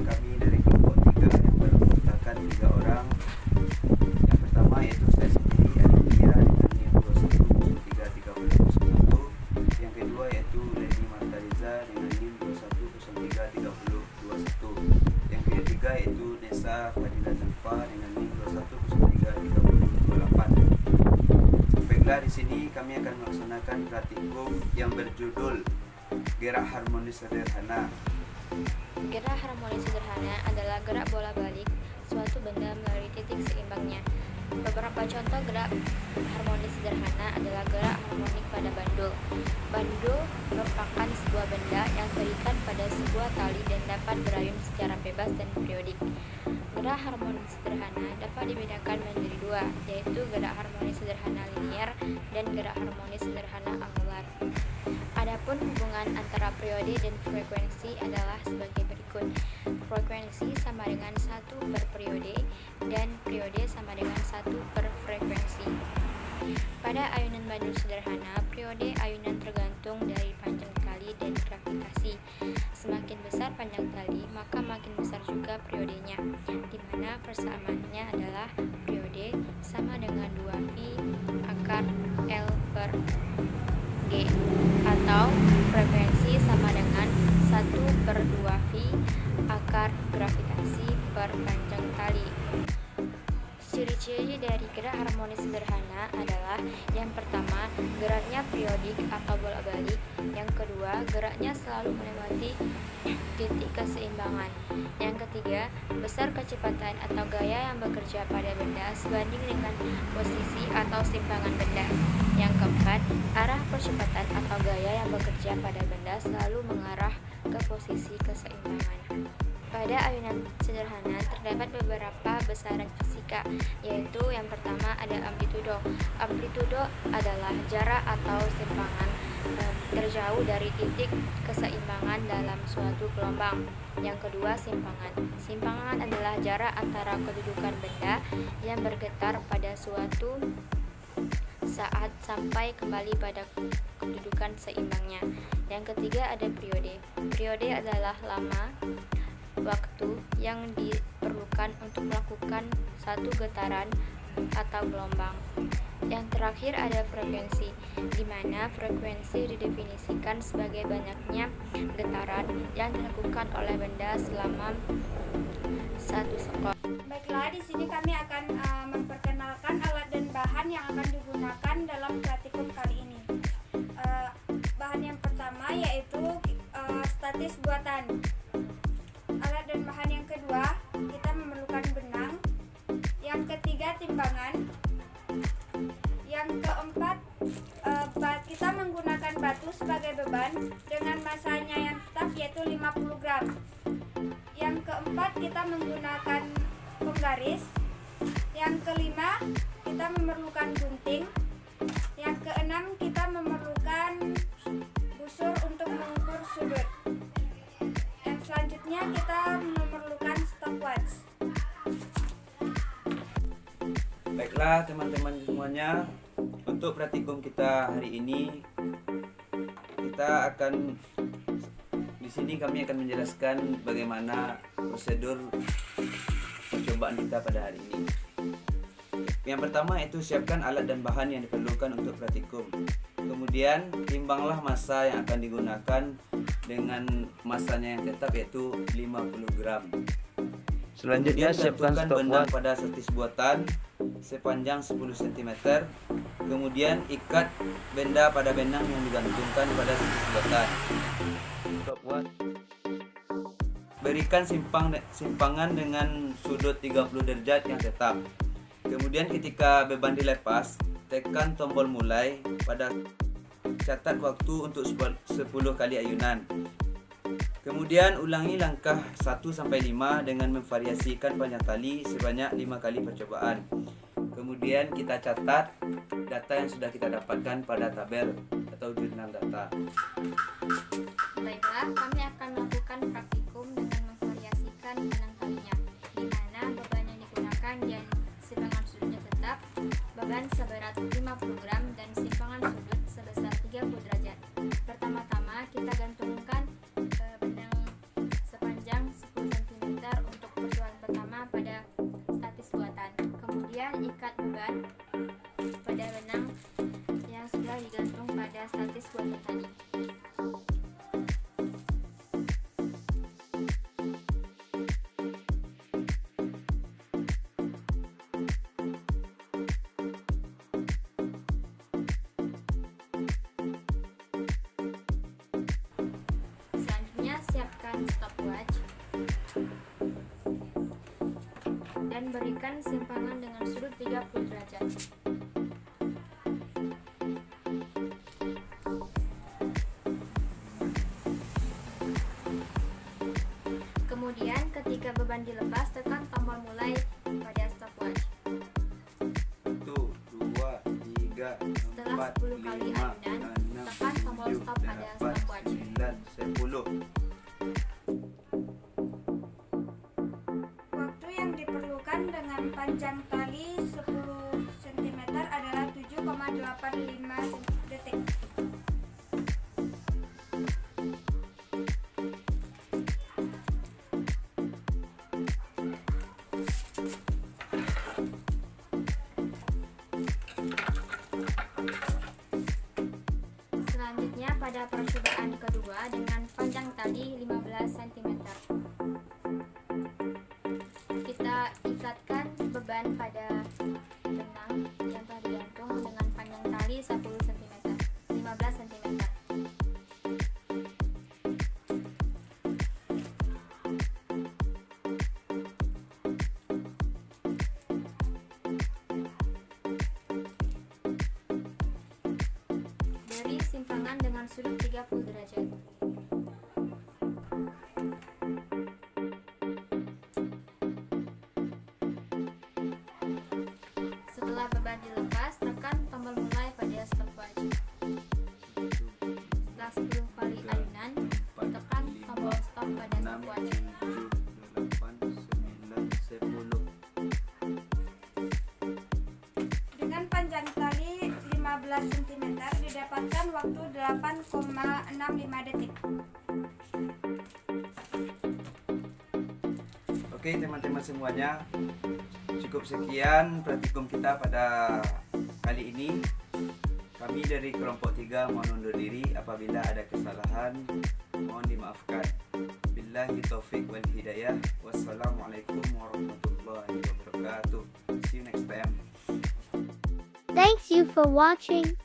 kami dari kelompok 3 yang beranggotakan 3 orang. Yang pertama yaitu saya sendiri, Aditya dengan NIM 21033021. Yang kedua yaitu Leni Martariza dengan NIM 21033021. Yang ketiga yaitu Nesa Fadila Zanfa dengan NIM 21033028. Baiklah, di sini kami akan melaksanakan praktikum yang berjudul Gerak Harmonis Sederhana. Gerak harmonis sederhana adalah gerak bola balik suatu benda melalui titik seimbangnya. Beberapa contoh gerak harmonis sederhana adalah gerak harmonik pada bandul. Bandul merupakan sebuah benda yang terikat pada sebuah tali dan dapat berayun secara bebas dan periodik. Gerak harmonis sederhana dapat dibedakan menjadi dua, yaitu gerak harmonis sederhana linier dan gerak harmonis sederhana angular. Adapun hubungan antara periode dan frekuensi adalah sebagai berikut. Frekuensi sama dengan 1 per periode dan periode sama dengan 1 per frekuensi. Pada ayunan bandul sederhana, periode ayunan tergantung dari panjang tali dan gravitasi. Semakin besar panjang tali, maka makin besar juga periodenya, di mana persamaannya adalah periode sama dengan 2V akar L per G, atau frekuensi sama dengan 1 per 2V akar gravitasi per panjang tali. Ciri-ciri dari gerak harmonis sederhana adalah: yang pertama, geraknya periodik atau bola balik. Yang kedua, geraknya selalu melewati titik keseimbangan. Yang ketiga, besar kecepatan atau gaya yang bekerja pada benda sebanding dengan posisi atau simpangan benda. Yang keempat, arah percepatan atau gaya yang bekerja pada benda selalu mengarah ke posisi keseimbangan. Pada ayunan sederhana terdapat beberapa besaran fisika, yaitu yang pertama ada amplitudo. Amplitudo adalah jarak atau simpangan terjauh dari titik keseimbangan dalam suatu gelombang. Yang kedua, simpangan. Simpangan adalah jarak antara kedudukan benda yang bergetar pada suatu saat sampai kembali pada kedudukan seimbangnya. Yang ketiga ada periode. Periode adalah lama waktu yang diperlukan untuk melakukan satu getaran atau gelombang. Yang terakhir ada frekuensi, di mana frekuensi didefinisikan sebagai banyaknya getaran yang dilakukan oleh benda selama satu sekon. Baiklah, di sini kami akan memperkenalkan alat dan bahan yang akan digunakan dalam praktikum kali ini. Bahan yang pertama yaitu statis buatan. Alat dan bahan yang kedua, kita memerlukan benang. Yang ketiga, timbangan. Yang keempat, kita menggunakan batu sebagai beban dengan masanya yang tetap yaitu 50 gram. Yang keempat, kita menggunakan penggaris. Yang kelima, kita memerlukan gunting. Yang keenam, kita memerlukan busur untuk mengukur sudut. Dan selanjutnya kita memerlukan stopwatch. Baiklah teman-teman semuanya, untuk praktikum kita hari ini di sini kami akan menjelaskan bagaimana prosedur percobaan kita pada hari ini. Yang pertama yaitu siapkan alat dan bahan yang diperlukan untuk praktikum. Kemudian timbanglah massa yang akan digunakan dengan massanya yang tetap yaitu 50 gram. Selanjutnya siapkan benang stopwatch. pada setis buatan sepanjang 10 cm. Kemudian ikat benda pada benang yang digantungkan pada setis buatan. Stopwatch. Berikan simpangan dengan sudut 30 derajat yang tetap. Kemudian ketika beban dilepas, tekan tombol mulai pada catat waktu untuk 10 kali ayunan. Kemudian ulangi langkah 1-5 dengan memvariasikan panjang tali sebanyak 5 kali percobaan. Kemudian kita catat data yang sudah kita dapatkan pada tabel atau jurnal data. Baiklah, kami akan melakukan praktikum dengan memvariasikan benang talinya, di mana beban yang digunakan dan simpangan sudutnya tetap, beban seberat 50 gram dan simpangan sudut sebesar 30 derajat. Pertama-tama kita gantungkan benang sepanjang 10 cm menggunakan stopwatch dan berikan simpangan dengan sudut 30 derajat. Kemudian ketika beban dilepas, tekan tombol mulai pada stopwatch. 1, 2, 3, Setelah 4, 10 kali 5, ayunan, 6, tekan tombol 7, stop pada 8, stopwatch. 9, 10. Waktu yang diperlukan dengan panjang tali 10 cm adalah 7,85 detik. Selanjutnya pada percobaan kedua dengan panjang tali 15 cm. Kita ikatkan beban pada benang yang telah digantung dengan panjang tali 10 cm, 15 cm. Beri simpangan dengan sudut 30 derajat. Setelah beban dilepas, tekan tombol mulai pada stopwatch. Setelah 10 kali ayunan, tekan tombol stop pada 6, stopwatch. 7, 8, 9, 10. Dengan panjang tali 15 cm didapatkan waktu 8,65 detik. Oke teman-teman semuanya, cukup sekian praktikum kita pada kali ini. Kami dari kelompok 3 mohon undur diri. Apabila ada kesalahan mohon dimaafkan. Billahi taufiq wal hidayah. Wassalamualaikum warahmatullahi wabarakatuh. See you next time. Thanks you for watching.